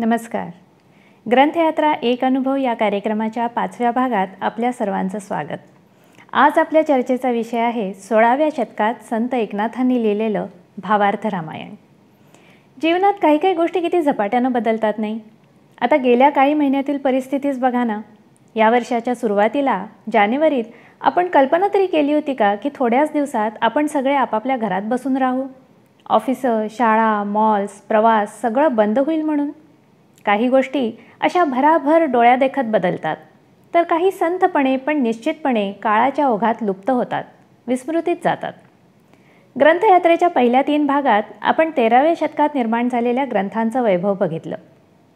नमस्कार. ग्रंथयात्रा एक अनुभव या कार्यक्रमाच्या 5व्या भागात आपल्या सर्वांचं स्वागत. आज आपल्या चर्चेचा विषय आहे 16व्या शतकात संत एकनाथांनी लिहिलेलं भावार्थ रामायण. जीवनात काही काही गोष्टी किती झपाट्यानं बदलतात नाही. आता गेल्या काही महिन्यातील परिस्थितीच बघा ना. या वर्षाच्या सुरुवातीला जानेवारीत आपण कल्पना तरी केली होती का की थोड्याच दिवसात आपण सगळे आपापल्या घरात बसून राहू? ऑफिसं, शाळा, मॉल्स, प्रवास सगळं बंद होईल म्हणून? काही गोष्टी अशा भराभर डोळ्यादेखत बदलतात, तर काही संथपणे पण निश्चितपणे काळाच्या ओघात लुप्त होतात, विस्मृतीत जातात. ग्रंथयात्रेच्या पहिल्या 3 भागात आपण 13व्या शतकात निर्माण झालेल्या ग्रंथांचं वैभव बघितलं.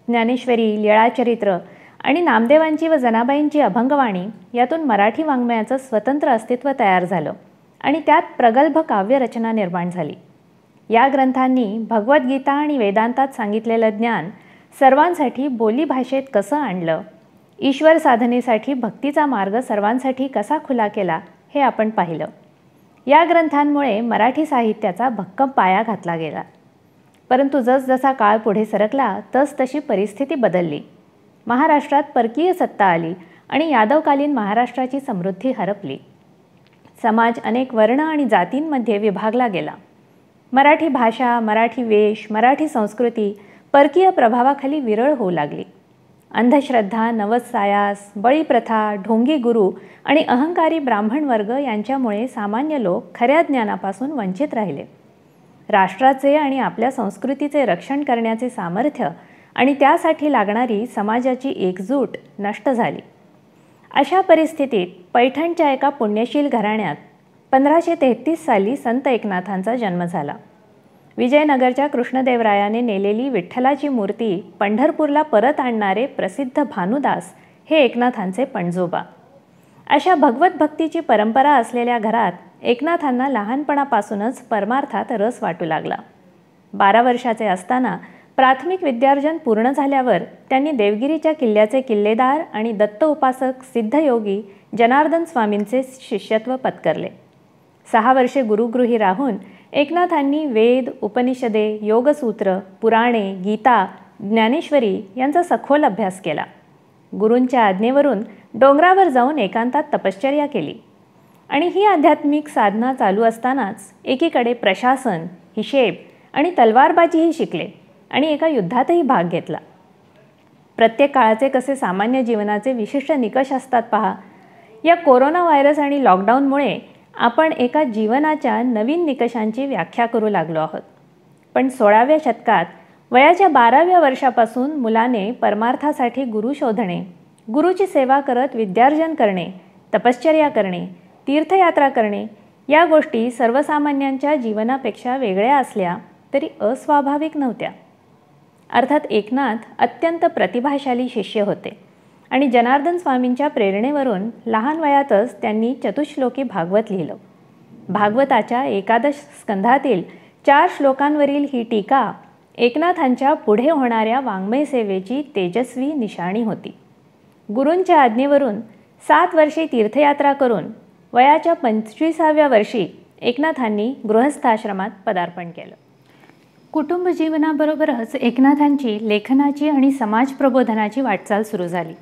ज्ञानेश्वरी, लीळाचरित्र आणि नामदेवांची व जनाबाईंची अभंगवाणी यातून मराठी वाङ्मयाचं स्वतंत्र अस्तित्व तयार झालं आणि त्यात प्रगल्भ काव्यरचना निर्माण झाली. या ग्रंथांनी भगवद्गीता आणि वेदांतात सांगितलेलं ज्ञान सर्वांसाठी बोलीभाषेत कसं आणलं, ईश्वर साधनेसाठी भक्तीचा मार्ग सर्वांसाठी कसा खुला केला हे आपण पाहिलं. या ग्रंथांमुळे मराठी साहित्याचा भक्कम पाया घातला गेला. परंतु जसजसा काळ पुढे सरकला तसतशी परिस्थिती बदलली. महाराष्ट्रात परकीय सत्ता आली आणि यादवकालीन महाराष्ट्राची समृद्धी हरपली. समाज अनेक वर्ण आणि जातींमध्ये विभागला गेला. मराठी भाषा, मराठी वेश, मराठी संस्कृती परकीय प्रभावाखाली विरळ होऊ लागली. अंधश्रद्धा, नवस सायास, बळीप्रथा, ढोंगी गुरु आणि अहंकारी ब्राह्मण वर्ग यांच्यामुळे सामान्य लोक खऱ्या ज्ञानापासून वंचित राहिले. राष्ट्राचे आणि आपल्या संस्कृतीचे रक्षण करण्याचे सामर्थ्य आणि त्यासाठी लागणारी समाजाची एकजूट नष्ट झाली. अशा परिस्थितीत पैठणच्या एका पुण्यशील घराण्यात 1533 साली संत एकनाथांचा जन्म झाला. विजयनगरच्या कृष्णदेवरायाने नेलेली विठ्ठलाची मूर्ती पंढरपूरला परत आणणारे प्रसिद्ध भानुदास हे एकनाथांचे पणजोबा. अशा भगवत भक्तीची परंपरा असलेल्या घरात एकनाथांना लहानपणापासूनच परमार्थात रस वाटू लागला. 12 वर्षाचे असताना प्राथमिक विद्यार्जन पूर्ण झाल्यावर त्यांनी देवगिरीच्या किल्ल्याचे किल्लेदार आणि दत्त उपासक सिद्धयोगी जनार्दन स्वामींचे शिष्यत्व पत्करले. 6 वर्षे गुरुगृही राहून एकनाथांनी वेद, उपनिषदे, योगसूत्र, पुराणे, गीता, ज्ञानेश्वरी यांचा सखोल अभ्यास केला. गुरूंच्या आज्ञेवरून डोंगरावर जाऊन एकांतात तपश्चर्या केली आणि ही आध्यात्मिक साधना चालू असतानाच एकीकडे प्रशासन, हिशेब आणि तलवारबाजीही शिकले आणि एका युद्धातही भाग घेतला. प्रत्येक काळाचे कसे सामान्य जीवनाचे विशिष्ट निकष असतात पहा. या कोरोना व्हायरस आणि लॉकडाऊनमुळे आपण एका जीवनाच्या नवीन निकषांची व्याख्या करू लागलो आहोत. पण 16व्या शतकात वयाच्या 12व्या वर्षापासून मुलाने परमार्थासाठी गुरु शोधणे, गुरुची सेवा करत विद्यार्जन करणे, तपश्चर्या करणे, तीर्थयात्रा करणे या गोष्टी सर्वसामान्यांच्या जीवनापेक्षा वेगळ्या असल्या तरी अस्वाभाविक नव्हत्या. अर्थात एकनाथ अत्यंत प्रतिभाशाली शिष्य होते आणि जनार्दन स्वामींच्या प्रेरणेवरून लहान वयातच त्यांनी चतुश्लोकी भागवत लिहिलं. भागवताच्या 11 स्कंधातील 4 श्लोकांवरील ही टीका एकनाथांच्या पुढे होणाऱ्या वाङ्मय सेवेची तेजस्वी निशाणी होती. गुरूंच्या आज्ञेवरून 7 वर्षे तीर्थयात्रा करून वयाच्या 25व्या वर्षी एकनाथांनी गृहस्थाश्रमात पदार्पण केलं. कुटुंब जीवनाबरोबरच एकनाथांची लेखनाची आणि समाज प्रबोधनाची वाटचाल सुरू झाली.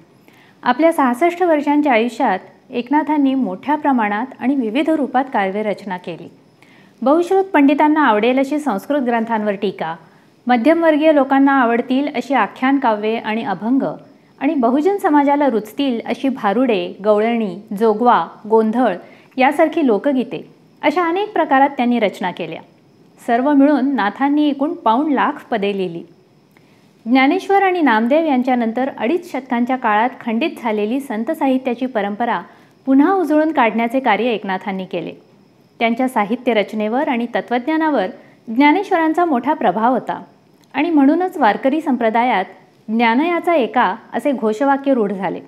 आपल्या 66 वर्षांच्या आयुष्यात एकनाथांनी मोठ्या प्रमाणात आणि विविध रूपात काव्यरचना केली. बहुश्रुत पंडितांना आवडेल अशी संस्कृत ग्रंथांवर टीका, मध्यमवर्गीय लोकांना आवडतील अशी आख्यान काव्ये आणि अभंग आणि बहुजन समाजाला रुचतील अशी भारुडे, गवळणी, जोगवा, गोंधळ यासारखी लोकगीते अशा अनेक प्रकारात त्यांनी रचना केल्या. सर्व मिळून नाथांनी एकूण 1.25 लाख पदे लिहिली. ज्ञानेश्वर आणि नामदेव यांच्यानंतर 2.5 शतकांच्या काळात खंडित झालेली संत साहित्याची परंपरा पुन्हा उजळून काढण्याचे कार्य एकनाथांनी केले. त्यांच्या साहित्य रचनेवर आणि तत्त्वज्ञानावर ज्ञानेश्वरांचा मोठा प्रभाव होता आणि म्हणूनच वारकरी संप्रदायात ज्ञानयाचा एका असे घोषवाक्य रूढ झाले.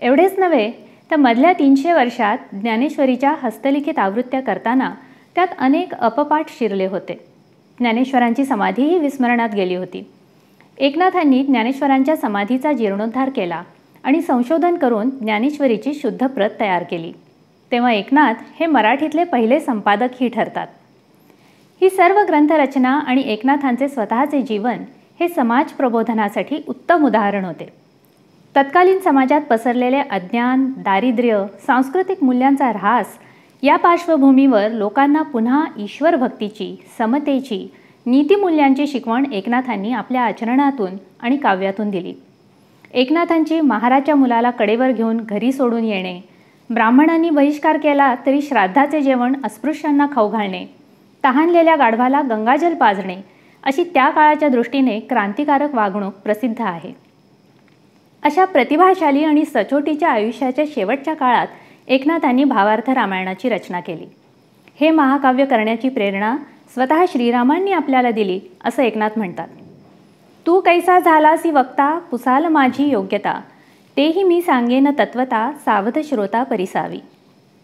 एवढेच नव्हे तर मधल्या 300 वर्षात ज्ञानेश्वरीच्या हस्तलिखित आवृत्त्या करताना त्यात अनेक अपपाठ शिरले होते. ज्ञानेश्वरांची समाधीही विस्मरणात गेली होती. एकनाथांनी ज्ञानेश्वरांच्या समाधीचा जीर्णोद्धार केला आणि संशोधन करून ज्ञानेश्वरीची शुद्ध प्रत तयार केली. तेव्हा एकनाथ हे मराठीतले पहिले संपादकही ठरतात. ही सर्व ग्रंथरचना आणि एकनाथांचे स्वतःचे जीवन हे समाज प्रबोधनासाठी उत्तम उदाहरण होते. तत्कालीन समाजात पसरलेले अज्ञान, दारिद्र्य, सांस्कृतिक मूल्यांचा ऱ्हास या पार्श्वभूमीवर लोकांना पुन्हा ईश्वर भक्तीची, समतेची, नीतिमूल्यांची शिकवण एकनाथांनी आपल्या आचरणातून आणि काव्यातून दिली. एकनाथांची महाराजच्या मुलाला कडेवर घेऊन घरी सोडून येणे, ब्राह्मणांनी बहिष्कार केला तरी श्राद्धाचे जेवण अस्पृश्यांना खाऊ घालणे, तहानलेल्या गाढवाला गंगाजल पाजणे अशी त्या काळाच्या दृष्टीने क्रांतिकारक वागणूक प्रसिद्ध आहे. अशा प्रतिभाशाली आणि सचोटीच्या आयुष्याच्या शेवटच्या काळात एकनाथांनी भावार्थ रामायणाची रचना केली. हे महाकाव्य करण्याची प्रेरणा स्वतः श्रीरामांनी आपल्याला दिली असं एकनाथ म्हणतात. तू कैसा झालासी वक्ता, पुसाल माझी योग्यता, तेही मी सांगेन तत्वता, सावध श्रोता परिसावी.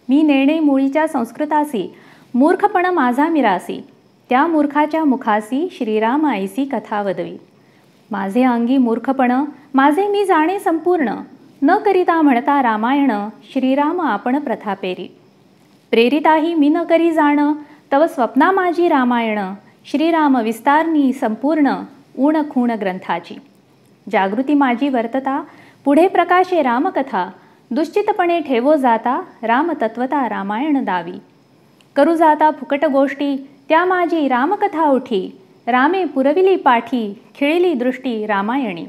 मी नेणे मुळीच्या संस्कृतासी, मूर्खपण माझा मिरासी, त्या मूर्खाच्या मुखासी श्रीराम ऐसी कथा वदवी. माझे अंगी मूर्खपण, माझे मी जाणे संपूर्ण, न करिता म्हणता रामायण, श्रीराम आपण प्रथा पेरी. प्रेरिताही मी न करी जाण, तव स्वप्ना माझी रामायण, श्रीराम विस्तारनी संपूर्ण, ऊण खूण ग्रंथाची. जागृती माझी वर्तता, पुढे प्रकाशे रामकथा, दुश्चितपणे ठेवो जाता, रामतत्वता रामायण दावी. करू जाता फुकट गोष्टी, त्या माझी रामकथा उठी, रामे पुरविली पाठी, खिळिली दृष्टी रामायणी.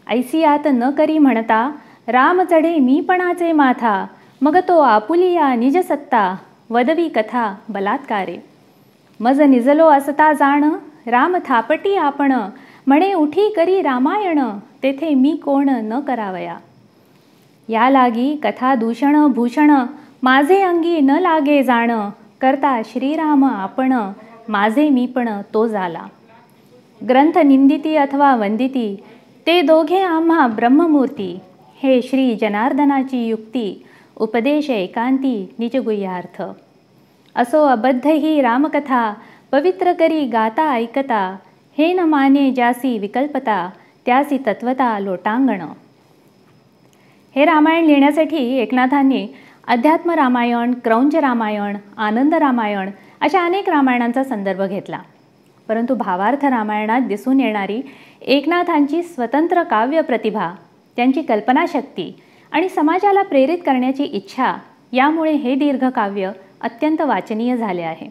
ऐसी आत न करी म्हणता, राम चढे मीपणाचे माथा, मग तो आपुलिया निज सत्ता, वदवी कथा बलात्कारे. मज निजलो असता जाण, राम थापटी आपण, म्हणे उठी करी रामायण, तेथे मी कोण न करावया. या लागी कथा दूषण भूषण, माझे अंगी न लागे जाण, करता श्रीराम आपण, माझे मीपण तो झाला. ग्रंथ निंदिती अथवा वंदिती, ते दोघे आम्हा ब्रह्ममूर्ती, हे श्री जनार्दनाची युक्ती, उपदेश एकांती निजगुह्यार्थ. असो अबद्ध ही रामकथा, पवित्र करी गाता ऐकता, हे न माने ज्यासी विकल्पता, त्यासी तत्वता लोटांगण. हे रामायण लिहिण्यासाठी एकनाथांनी अध्यात्म रामायण, क्रौंच रामायण, आनंद रामायण अशा अनेक रामायणांचा संदर्भ घेतला. परंतु भावार्थ रामायणात दिसून येणारी एकनाथांची स्वतंत्र काव्य प्रतिभा, त्यांची कल्पनाशक्ती आणि समाजाला प्रेरित करण्याची इच्छा यामुळे हे दीर्घ काव्य अत्यंत वाचनीय झाले आहे.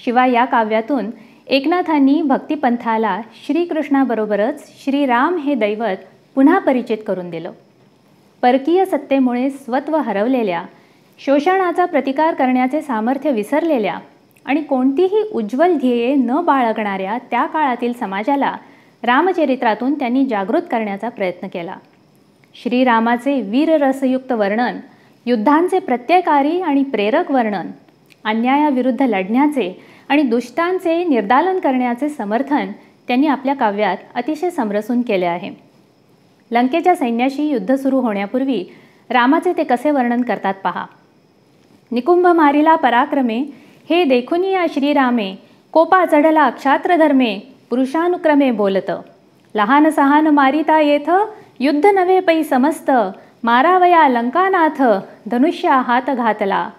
शिवाय या काव्यातून एकनाथांनी भक्तिपंथाला श्रीकृष्णाबरोबरच श्रीराम हे दैवत पुन्हा परिचित करून दिलं. परकीय सत्तेमुळे स्वत्व हरवलेल्या, शोषणाचा प्रतिकार करण्याचे सामर्थ्य विसरलेल्या आणि कोणतीही उज्ज्वल ध्येये न बाळगणाऱ्या त्या काळातील समाजाला रामचरित्रातून त्यांनी जागृत करण्याचा प्रयत्न केला. श्रीरामाचे वीररसयुक्त वर्णन, युद्धांचे प्रत्ययकारी आणि प्रेरक वर्णन, अन्यायाविरुद्ध लढण्याचे आणि दुष्टांचे निर्दालन करण्याचे समर्थन त्यांनी आपल्या काव्यात अतिशय समरसून केले आहे. लंकेच्या सैन्याशी युद्ध सुरू होण्यापूर्वी रामाचे ते कसे वर्णन करतात पहा. निकुंभ मारिला पराक्रमे, हे देखुनिया श्रीरामे, कोपा चढला क्षात्रधर्मे, पुरुषानुक्रमे बोलत. लहान सहान मारिता येथ, युद्ध नव्हे पै समस्त, मारावया लंकानाथ, धनुष्या हात घातला.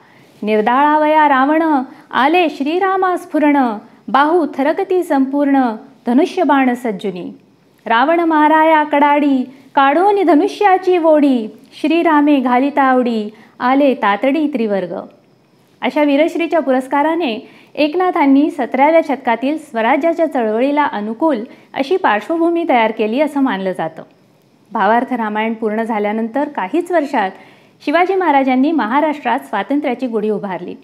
निर्दाळावया रावण, आले श्रीरामा स्फुरण, बाहू थरकती संपूर्ण, धनुष्यबाण सज्जुनी. रावण माराया कडाडी, काढोनी धनुष्याची वोडी, श्रीरामे घालिता उडी, आले तातडी त्रिवर्ग. अशा वीरश्रीच्या पुरस्काराने एकनाथांनी 17व्या शतकातील स्वराज्याच्या चळवळीला अनुकूल अशी पार्श्वभूमी तयार केली असं मानलं जातं. भावार्थ रामायण पूर्ण झाल्यानंतर काहीच वर्षात शिवाजी महाराजांनी महाराष्ट्रात स्वातंत्र्याची गुढी उभारली.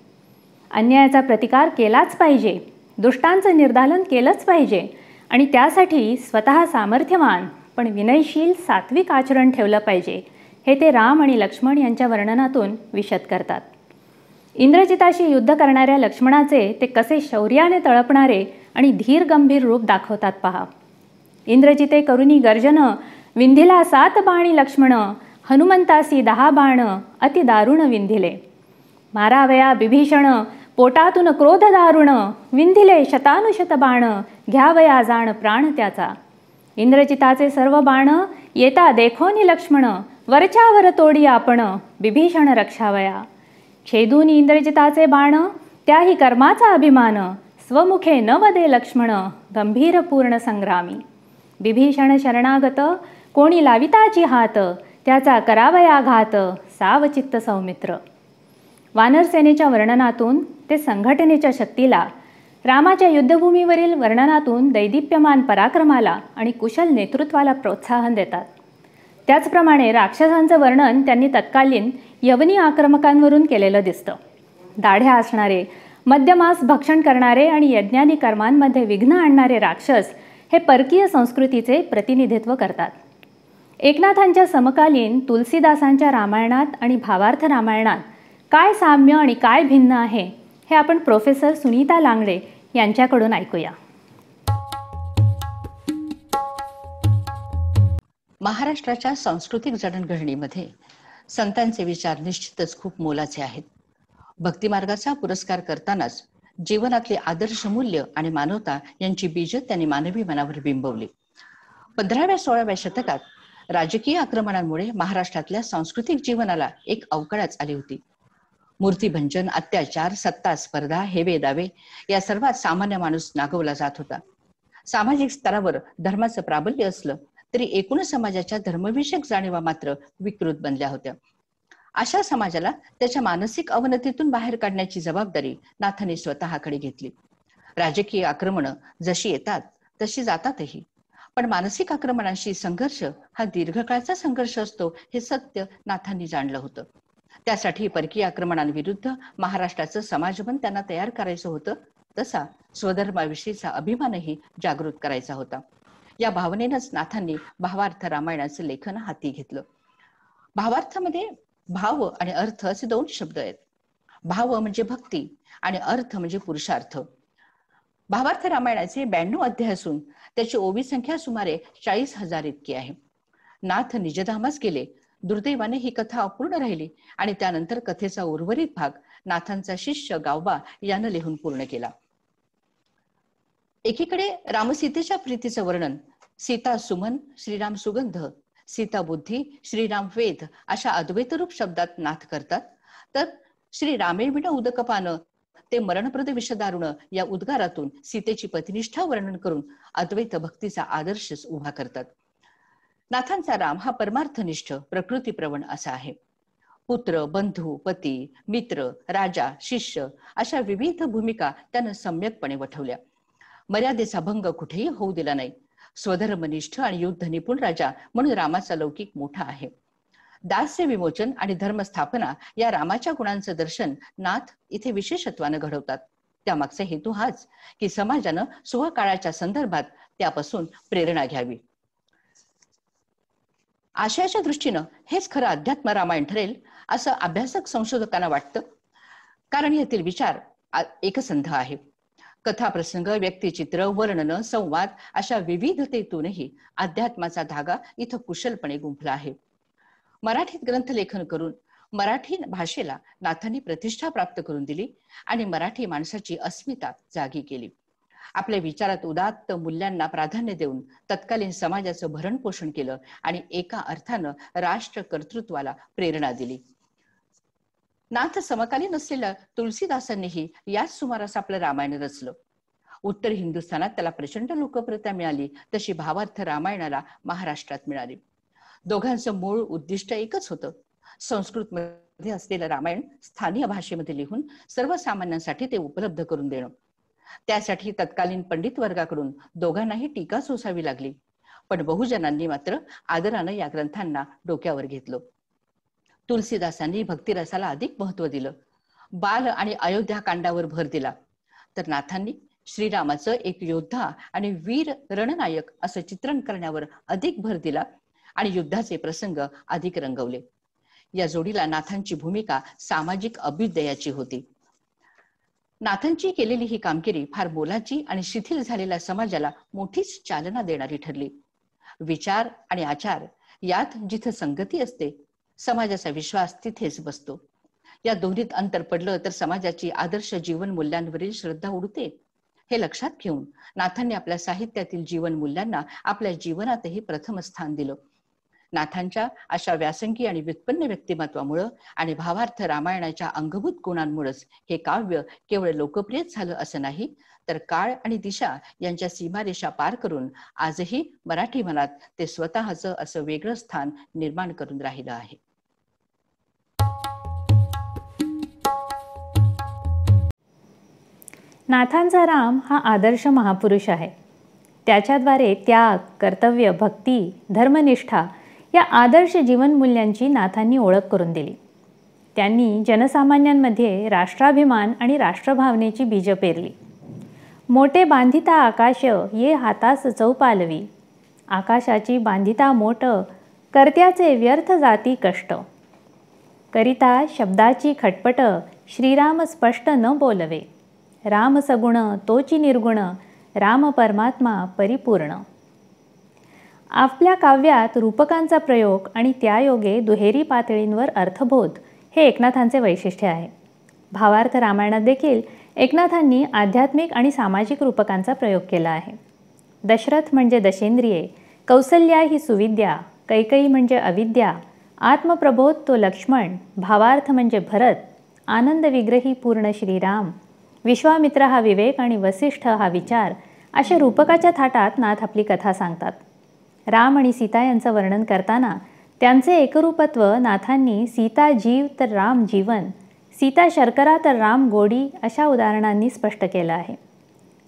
अन्यायाचा प्रतिकार केलाच पाहिजे, दुष्टांचं निर्दालन केलंच पाहिजे आणि त्यासाठी स्वतः सामर्थ्यवान पण विनयशील सात्विक आचरण ठेवलं पाहिजे, हे ते राम आणि लक्ष्मण यांच्या वर्णनातून विशद करतात. इंद्रजिताशी युद्ध करणाऱ्या लक्ष्मणाचे ते कसे शौर्याने तळपणारे आणि धीर गंभीर रूप दाखवतात पहा. इंद्रजिते करुनी गर्जन, विंधिला 7 बाणी लक्ष्मण, हनुमंतासी 10 बाण, अति दारुण विंधिले. मारावया बिभीषण, पोटातून क्रोध दारुण, विंधिले शतानुशत बाण, घ्यावया जाण प्राण त्याचा. इंद्रजिताचे सर्व बाण येता देखोनी लक्ष्मण, वरच्यावर तोडी आपण, बिभीषण रक्षावया. छेदून इंद्रजिताचे बाण, त्याही कर्माचा अभिमान, स्वमुखे न वदे लक्ष्मण, गंभीर पूर्ण संग्रामी. विभीषण शरणागत कोणी लाविताची हात, त्याचा करावया घात सावचित्त सौमित्र. वानरसेनेच्या वर्णनातून ते संघटनेच्या शक्तीला, रामाच्या युद्धभूमीवरील वर्णनातून दैदिप्यमान पराक्रमाला आणि कुशल नेतृत्वाला प्रोत्साहन देतात. त्याचप्रमाणे राक्षसांचं वर्णन त्यांनी तत्कालीन यवनी आक्रमकांवरून केलेलं दिसतं. दाढ्या असणारे, मद्यमांस भक्षण करणारे आणि यज्ञादी कर्मांमध्ये विघ्न आणणारे राक्षस हे परकीय संस्कृतीचे प्रतिनिधित्व करतात. एकनाथांच्या समकालीन तुलसीदासांच्या रामायणात आणि भावार्थ रामायणात काय साम्य आणि काय भिन्न आहे हे आपण प्रोफेसर सुनीता लांगडे यांच्याकडून ऐकूया. महाराष्ट्राच्या सांस्कृतिक जडणघडणीमध्ये संतांचे विचार निश्चितच खूप मोलाचे आहेत. भक्तिमार्गाचा पुरस्कार करतानाच जीवनातली आदर्श मूल्य आणि मानवता यांची बीज त्यांनी मानवी मनावर बिंबवली. 15व्या-16व्या शतकात राजकीय आक्रमणांमुळे महाराष्ट्रातल्या सांस्कृतिक जीवनाला एक अवकाळच आली होती. मूर्तिभंजन, अत्याचार, सत्ता स्पर्धा, हेवे दावे या सर्वात सामान्य माणूस नागवला जात होता. सामाजिक स्तरावर धर्माचं प्राबल्य असलं तरी एकूण समाजाच्या धर्मविषयक जाणीवा मात्र विकृत बनल्या होत्या. अशा समाजाला त्याच्या मानसिक अवनतीतून बाहेर काढण्याची जबाबदारी नाथांनी स्वतःकडे घेतली. राजकीय आक्रमणं जशी येतात तशी जातातही, पण मानसिक आक्रमणांशी संघर्ष हा दीर्घकाळचा संघर्ष असतो हे सत्य नाथांनी जाणलं होतं. त्यासाठी परकीय आक्रमणांविरुद्ध महाराष्ट्राचं समाजबन त्यांना तयार करायचं होतं, तसा स्वधर्माविषयीचा अभिमानही जागृत करायचा होता. या भावनेनंच नाथांनी भावार्थ रामायणाचं लेखन हाती घेतलं. भावार्थामध्ये भाव आणि अर्थ असे 2 शब्द आहेत. भाव म्हणजे भक्ती आणि अर्थ म्हणजे पुरुषार्थ. भावार्थ रामायणाचे 92 अध्याय असून त्याची ओवी संख्या सुमारे 40,000 इतकी आहे. नाथ निजधामास गेले. दुर्दैवाने ही कथा अपूर्ण राहिली आणि त्यानंतर कथेचा उर्वरित भाग नाथांचा शिष्य गावबा यानं लिहून पूर्ण केला. एकीकडे रामसीतेच्या प्रीतीचं वर्णन सीता सुमन, श्रीराम सुगंध, सीता बुद्धी, श्रीराम वेद अशा अद्वैतरूप शब्दात नाथ करतात, तर श्री रामेविण उदकपान ते मरणप्रद विषदारुण या उद्गारातून सीतेची पतिनिष्ठा वर्णन करून अद्वैत भक्तीचा आदर्श उभा करतात. नाथांचा राम हा परमार्थनिष्ठ, प्रकृतीप्रवण असा आहे. पुत्र, बंधू, पती, मित्र, राजा, शिष्य अशा विविध भूमिका त्यानं सम्यकपणे वठवल्या. मर्यादेचा भंग कुठेही होऊ दिला नाही. स्वधर्मनिष्ठ आणि युद्ध निपुण राजा म्हणून रामाचा लौकिक मोठा आहे. दास्य विमोचन आणि धर्मस्थापना या रामाच्या गुणांचं दर्शन नाथ इथे विशेषत्वानं घडवतात. त्यामागचा हेतू हाच की समाजानं स्वकाळाच्या संदर्भात त्यापासून प्रेरणा घ्यावी. आशयाच्या दृष्टीनं हेच खरं अध्यात्म रामायण ठरेल असं अभ्यासक संशोधकांना वाटतं, कारण यातील विचार एकसंध आहे. कथाप्रसंग, व्यक्तिचित्र, वर्णन, संवाद अशा विविधतेतूनही अध्यात्माचा धागा इथं कुशलपणे गुंफला आहे. मराठीत ग्रंथलेखन करून मराठी भाषेला नाथांनी प्रतिष्ठा प्राप्त करून दिली आणि मराठी माणसाची अस्मिता जागी केली. आपल्या विचारात उदात्त मूल्यांना प्राधान्य देऊन तत्कालीन समाजाचं भरण पोषण केलं आणि एका अर्थानं राष्ट्र कर्तृत्वाला प्रेरणा दिली. नाथ समकालीन असलेल्या तुलसीदासांनीही याच सुमारास आपलं रामायण रचलं. उत्तर हिंदुस्थानात त्याला प्रचंड लोकप्रियता मिळाली, तशी भावार्थ रामायणाला महाराष्ट्रात मिळाली. दोघांचं मूळ उद्दिष्ट एकच होतं. संस्कृत मध्ये असलेलं रामायण स्थानिक भाषेमध्ये लिहून सर्वसामान्यांसाठी ते उपलब्ध करून देणं. त्यासाठी तत्कालीन पंडित वर्गाकडून दोघांनाही टीका सोसावी लागली, पण बहुजनांनी मात्र आदरानं या ग्रंथांना डोक्यावर घेतलं. तुलसीदासांनी भक्तिरसाला अधिक महत्व दिलं. बाल आणि अयोध्या कांडावर भर दिला, तर नाथांनी श्रीरामाचं एक योद्धा आणि वीर रणनायक असं चित्रण करण्यावर अधिक भर दिला आणि युद्धाचे प्रसंग अधिक रंगवले. या जोडीला नाथांची भूमिका सामाजिक अभ्युदयाची होती. नाथांची केलेली ही कामगिरी फार मोलाची आणि शिथिल झालेल्या समाजाला मोठीच चालना देणारी ठरली. विचार आणि आचार यात जिथं संगती असते, समाजाचा विश्वास तिथेच बसतो. या दोन्हीत अंतर पडलं तर समाजाची आदर्श जीवन मूल्यांवरील श्रद्धा उडते. हे लक्षात घेऊन नाथांनी आपल्या साहित्यातील जीवन मूल्यांना आपल्या जीवनातही प्रथम स्थान दिलं. नाथांच्या अशा व्यासंगी आणि व्युत्पन्न व्यक्तिमत्वामुळं आणि भावार्थ रामायणाच्या अंगभूत गुणांमुळेच हे काव्य केवळ लोकप्रियच झालं असं नाही, तर काळ आणि दिशा यांच्या सीमारेषा पार करून आजही मराठी मनात ते स्वतःचं असं वेगळं स्थान निर्माण करून राहिलं आहे. नाथांचा राम हा आदर्श महापुरुष आहे. त्याच्याद्वारे त्याग, कर्तव्य, भक्ती, धर्मनिष्ठा या आदर्श जीवनमूल्यांची नाथांनी ओळख करून दिली. त्यांनी जनसामान्यांमध्ये राष्ट्राभिमान आणि राष्ट्रभावनेची बीज पेरली. मोठे बांधिता आकाश ये हातास चौपालवी, आकाशाची बांधिता मोठ, कर्त्याचे व्यर्थ जाती कष्ट. करिता शब्दाची खटपट, श्रीराम स्पष्ट न बोलवे. राम सगुण तोची निर्गुण, राम परमात्मा परिपूर्ण. आपल्या काव्यात रूपकांचा प्रयोग आणि त्यायोगे दुहेरी पातळींवर अर्थबोध हे एकनाथांचे वैशिष्ट्य आहे. भावार्थ रामायणात देखील एकनाथांनी आध्यात्मिक आणि सामाजिक रूपकांचा प्रयोग केला आहे. दशरथ म्हणजे दशेंद्रिये, कौसल्या ही सुविद्या, कैकई म्हणजे अविद्या, आत्मप्रबोध तो लक्ष्मण, भावार्थ म्हणजे भरत, आनंद विग्रही पूर्ण श्रीराम, विश्वामित्र हा विवेक आणि वसिष्ठ हा विचार, अशा रूपकाच्या थाटात नाथ आपली कथा सांगतात. राम आणि सीता यांचं वर्णन करताना त्यांचे एकरूपत्व नाथांनी सीता जीव तर राम जीवन, सीता शर्करा तर राम गोडी अशा उदाहरणांनी स्पष्ट केलं आहे.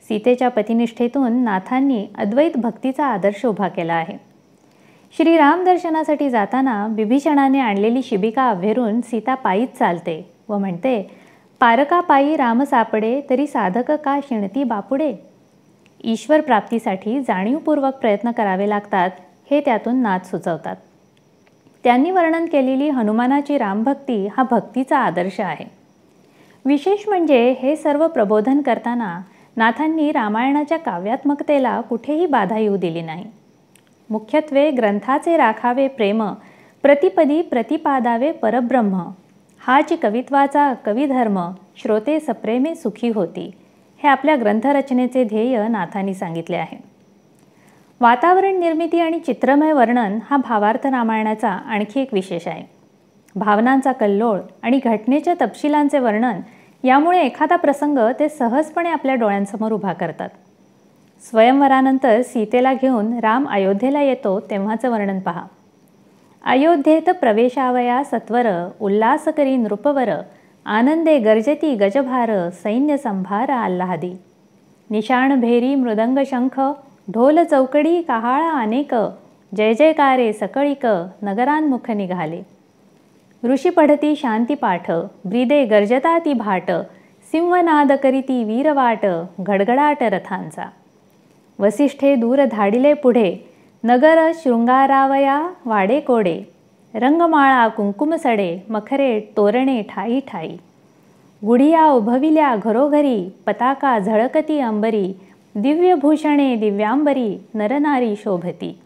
सीतेच्या पतिनिष्ठेतून नाथांनी अद्वैत भक्तीचा आदर्श उभा केला आहे. श्रीराम दर्शनासाठी जाताना बिभीषणाने आणलेली शिबिका अभ्यरून सीता पायीच चालते व म्हणते, पारका पायी राम सापडे तरी साधक का शिणती बापुडे. ईश्वर प्राप्तीसाठी जाणीवपूर्वक प्रयत्न करावे लागतात हे त्यातून नाथ सुचवतात. त्यांनी वर्णन केलेली हनुमानाची रामभक्ती हा भक्तीचा आदर्श आहे. विशेष म्हणजे हे सर्व प्रबोधन करताना नाथांनी रामायणाच्या काव्यात्मकतेला कुठेही बाधा येऊ दिली नाही. मुख्यत्वे ग्रंथाचे राखावे प्रेम, प्रतिपदी प्रतिपादावे परब्रह्म, हाची कवित्वाचा कविधर्म, श्रोते सप्रेमे सुखी होती, हे आपल्या ग्रंथरचनेचे ध्येय नाथांनी सांगितले आहे. वातावरण निर्मिती आणि चित्रमय वर्णन हा भावार्थ रामायणाचा आणखी एक विशेष आहे. भावनांचा कल्लोळ आणि घटनेच्या तपशिलांचे वर्णन यामुळे एखादा प्रसंग ते सहजपणे आपल्या डोळ्यांसमोर उभा करतात. स्वयंवरानंतर सीतेला घेऊन राम अयोध्येला येतो तेव्हाचं वर्णन पहा. अयोध्येत प्रवेशावया सत्वर, उल्हास करी नृपवर, आनंदे गर्जती गजभार, सैन्य संभार आल्हादी. निशाण भेरी मृदंग शंख, ढोल चौकडी कहाळा अनेक, जय जयकारे सकळीक, नगरान्मुख निघाले. ऋषी पढती शांती पाठ, ब्रिदे गर्जता ती भाट, सिंहनाद करीती वीरवाट, घडघडाट रथांचा. वसिष्ठे दूर धाडिले पुढे, नगर शृंगारावया वाडे कोडे, रंगमाळा कुंकुम सडे, मखरे तोरणे ठाई ठाई. गुढिया उभविल्या घरोघरी, पताका झळकती अंबरी, दिव्यभूषणे दिव्यांबरी, नरनारी शोभती.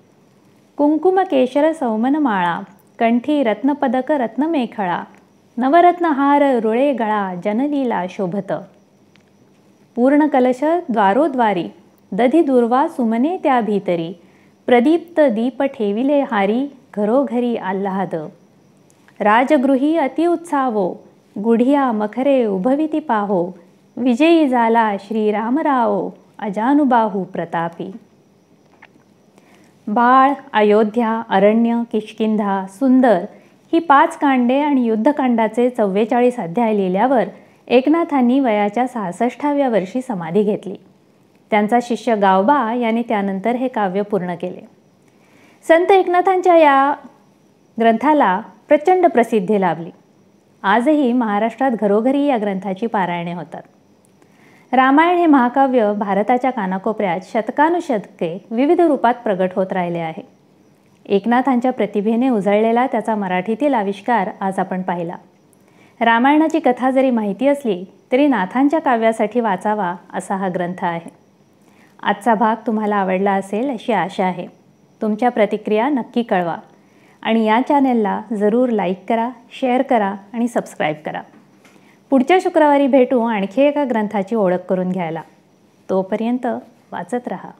कुंकुम केशर सौमनमाळा, कंठी रत्नपदक रत्नमेखळा, नवरत्नहार रुळे गळा, जनलीला शोभत. पूर्ण कलश द्वारोद्वारी, दधी दुर्वा सुमने त्या भीतरी, प्रदीप्त दीप ठेविले हारी, घरोघरी आल्हाद. राजगृही अतिउत्साहो, गुढिया मखरे उभविती पाहो, विजयी झाला श्रीरामराओ, अजानुबाहू प्रतापी. बाळ, अयोध्या, अरण्य, किष्किंधा, सुंदर ही 5 कांडे आणि युद्धकांडाचे 44 अध्याय लिहिल्यावर एकनाथांनी वयाच्या 66व्या वर्षी समाधी घेतली. त्यांचा शिष्य गावबा याने त्यानंतर हे काव्य पूर्ण केले. संत एकनाथांच्या या ग्रंथाला प्रचंड प्रसिद्धी लाभली. आजही महाराष्ट्रात घरोघरी या ग्रंथाची पारायणे होतात. रामायण हे महाकाव्य भारताच्या कानाकोपऱ्यात शतकानुशतके विविध रूपात प्रगट होत राहिले आहे. एकनाथांच्या प्रतिभेने उजळलेला त्याचा मराठीतील आविष्कार आज आपण पाहिला. रामायणाची कथा जरी माहिती असली तरी नाथांच्या काव्यासाठी वाचावा असा हा ग्रंथ आहे. आजचा भाग तुम्हाला आवडला असेल अशी आशा आहे. तुमच्या प्रतिक्रिया नक्की कळवा आणि या चॅनेलला जरूर लाईक करा, शेअर करा आणि सबस्क्राईब करा. पुढच्या शुक्रवारी भेटू आणखी एका ग्रंथाची ओळख करून घ्यायला. तोपर्यंत वाचत रहा.